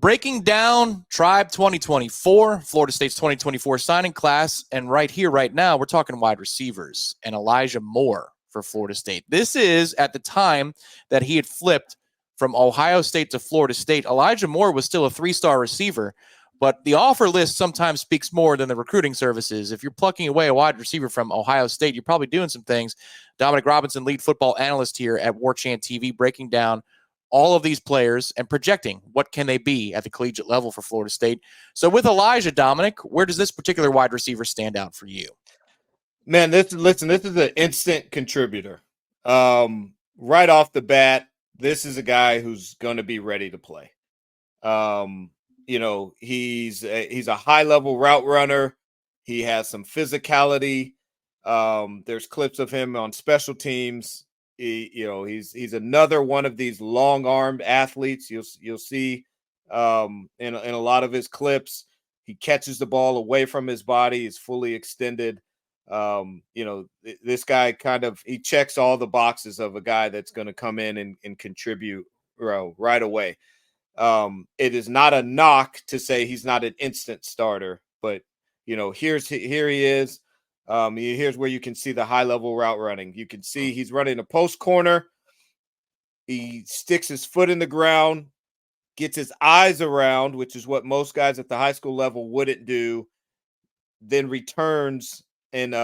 Breaking down Tribe 2024, Florida State's 2024 signing class, and right here, right now, we're talking wide receivers and Elijah Moore for Florida State. This is at the time that he had flipped from Ohio State to Florida State. Elijah Moore was still a three-star receiver, but the offer list sometimes speaks more than the recruiting services. If you're plucking away a wide receiver from Ohio State, you're probably doing some things. Dominic Robinson, lead football analyst here at Warchant TV, breaking down all of these players and projecting what can they be at the collegiate level for Florida State. So with Elijah, Dominic, where does this particular wide receiver stand out for you? Man, this is an instant contributor. Right off the bat, this is a guy who's going to be ready to play. He's a high-level route runner. He has some physicality. There's clips of him on special teams. He's another one of these long-armed athletes. You'll see in a lot of his clips, he catches the ball away from his body. He's fully extended. This guy he checks all the boxes of a guy that's going to come in and contribute right away. It is not a knock to say he's not an instant starter, but here he is. Here's where you can see the high-level route running. You can see he's running a post corner. He sticks his foot in the ground, gets his eyes around, which is what most guys at the high school level wouldn't do, then returns and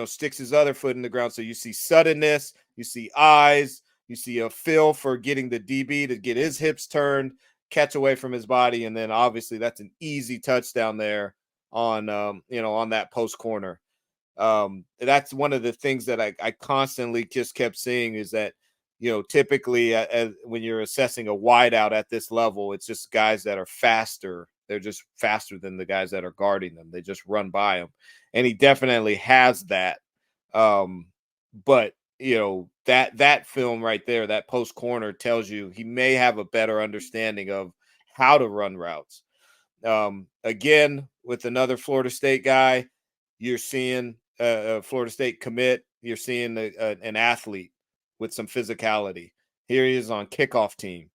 sticks his other foot in the ground. So you see suddenness, you see eyes, you see a feel for getting the DB to get his hips turned, catch away from his body, and then obviously that's an easy touchdown there on that post corner. That's one of the things that I constantly just kept seeing is that, typically when you're assessing a wideout at this level, it's just guys that are faster. They're just faster than the guys that are guarding them. They just run by them. And he definitely has that. But that film right there, that post corner tells you he may have a better understanding of how to run routes. Again, with another Florida State guy, you're seeing a Florida State commit. You're seeing an athlete with some physicality. Here he is on kickoff team.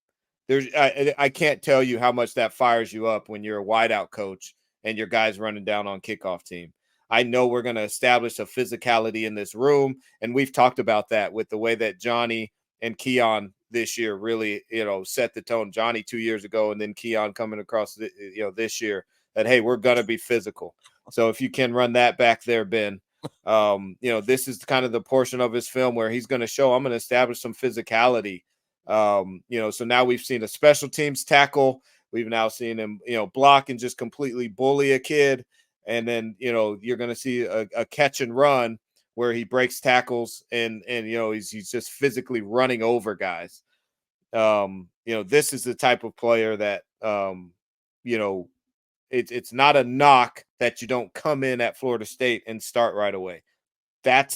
I can't tell you how much that fires you up when you're a wideout coach and your guys running down on kickoff team. I know we're going to establish a physicality in this room, and we've talked about that with the way that Johnny and Keon this year really, set the tone. Johnny 2 years ago, and then Keon coming across, this year, that, hey, we're going to be physical. So if you can run that back there, Ben, this is kind of the portion of his film where he's going to show, I'm going to establish some physicality. So now we've seen a special teams tackle. We've now seen him, block and just completely bully a kid. And then, you're going to see a catch and run where he breaks tackles and he's just physically running over guys. This is the type of player that, it's not a knock that you don't come in at Florida State and start right away. That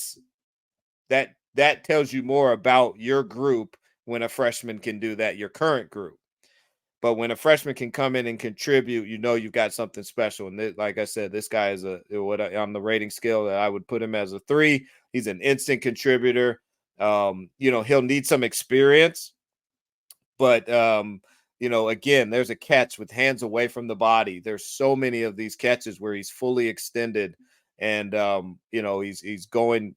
tells you more about your group when a freshman can do that, your current group. But when a freshman can come in and contribute, you've got something special. And like I said, this guy is on the rating scale that I would put him as a 3. He's an instant contributor. He'll need some experience, but again, there's a catch with hands away from the body. There's so many of these catches where he's fully extended and, he's going,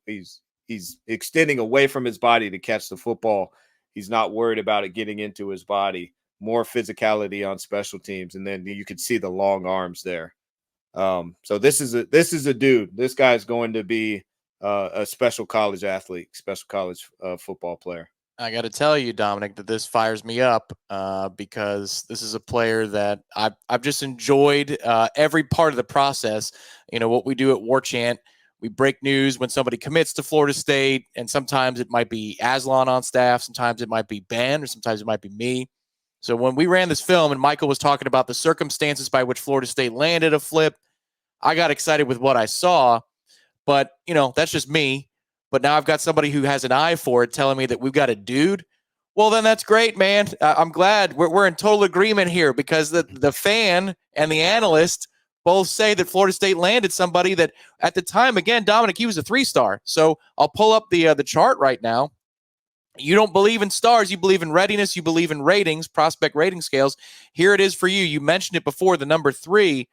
he's extending away from his body to catch the football. He's not worried about it getting into his body. More physicality on special teams, and then you could see the long arms there. So this is a dude. This guy's going to be a special college athlete, special college football player. I got to tell you, Dominic, that this fires me up because this is a player that I've just enjoyed every part of the process. What we do at Warchant, we break news when somebody commits to Florida State, and sometimes it might be Aslan on staff, sometimes it might be Ben, or sometimes it might be me. So when we ran this film and Michael was talking about the circumstances by which Florida State landed a flip, I got excited with what I saw. But, that's just me. But now I've got somebody who has an eye for it telling me that we've got a dude. Well, then that's great, man. I'm glad we're in total agreement here because the fan and the analyst both say that Florida State landed somebody that at the time, again, Dominic, he was a 3-star. So I'll pull up the chart right now. You don't believe in stars. You believe in readiness. You believe in ratings, prospect rating scales. Here it is for you. You mentioned it before, the number 3.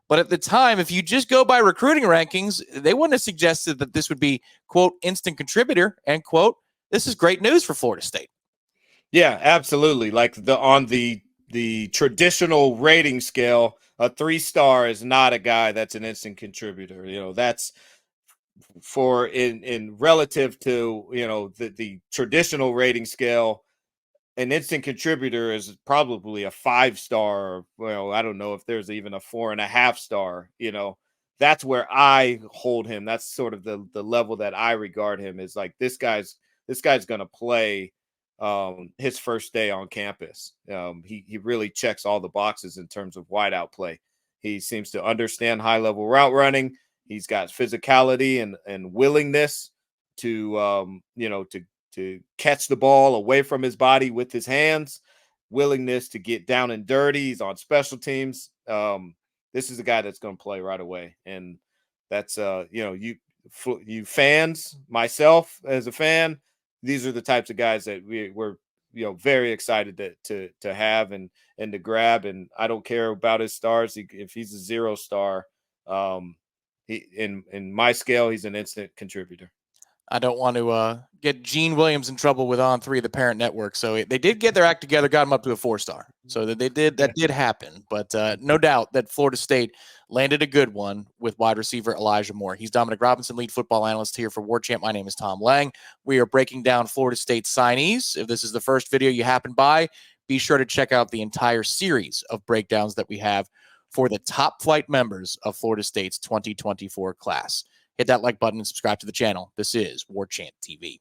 But at the time, if you just go by recruiting rankings, they wouldn't have suggested that this would be, quote, instant contributor, end quote. This is great news for Florida State. Yeah, absolutely. Like on the traditional rating scale, a 3-star is not a guy that's an instant contributor. That's for in relative to the traditional rating scale. An instant contributor is probably a 5-star. Well, I don't know if there's even a 4.5-star. That's where I hold him. That's sort of the level that I regard him, is like this guy's going to play his first day on campus. He really checks all the boxes in terms of wideout play. He seems to understand high level route running. He's got physicality and willingness to to catch the ball away from his body with his hands, willingness to get down and dirty. He's on special teams. This is a guy that's going to play right away. And that's, you fans, myself as a fan, these are the types of guys that we're very excited to have and to grab. And I don't care about his stars. If he's a 0-star, he in my scale, he's an instant contributor. I don't want to get Gene Williams in trouble with On3, the parent network. So they did get their act together, got him up to a 4-star. So that did happen. But no doubt that Florida State landed a good one with wide receiver Elijah Moore. He's Dominic Robinson, lead football analyst here for Warchant. My name is Tom Lang. We are breaking down Florida State signees. If this is the first video you happen by, be sure to check out the entire series of breakdowns that we have for the top flight members of Florida State's 2024 class. Hit that like button and subscribe to the channel. This is Warchant TV.